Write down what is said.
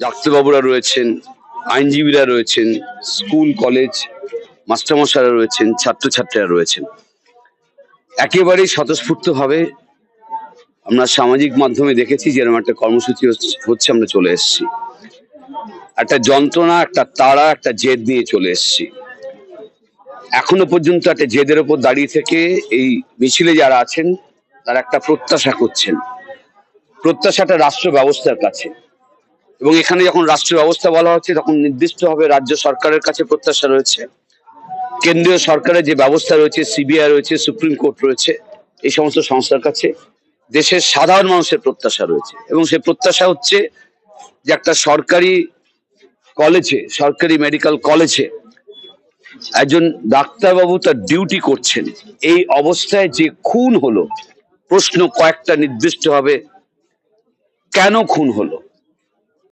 ডাক্তারবাবুরা রয়েছেন, আইনজীবীরা রয়েছেন, স্কুল কলেজ মাস্টারমশাইরা রয়েছেন, ছাত্রছাত্রীরা রয়েছেন। একেবারেই স্বতঃস্ফূর্তভাবে আমরা সামাজিক মাধ্যমে দেখেছি যেরকম একটা কর্মসূচি হচ্ছে, আমরা চলে এসেছি। একটা যন্ত্রণা, একটা তাড়া, একটা জেদ নিয়ে চলে এসেছি। এখনো পর্যন্ত একটা জেদের ওপর দাঁড়িয়ে থেকে এই মিছিলে যারা আছেন তারা একটা প্রত্যাশা করছেন, প্রত্যাশাটা রাষ্ট্র ব্যবস্থার কাছে। এবং এখানে যখন রাষ্ট্র ব্যবস্থা বলা হচ্ছে তখন নির্দিষ্টভাবে রাজ্য সরকারের কাছে প্রত্যাশা রয়েছে, কেন্দ্রীয় সরকারের যে ব্যবস্থা রয়েছে, সিবিআই রয়েছে, সুপ্রিম কোর্ট রয়েছে, এই সমস্ত সংস্থার কাছে দেশের সাধারণ মানুষের প্রত্যাশা রয়েছে। এবং সে প্রত্যাশা হচ্ছে যে একটা সরকারি কলেজে, সরকারি মেডিকেল কলেজে একজন ডাক্তারবাবু তার ডিউটি করছেন, এই অবস্থায় যে খুন হলো, প্রশ্ন কয়েকটা নির্দিষ্ট হবে, কেন খুন হলো?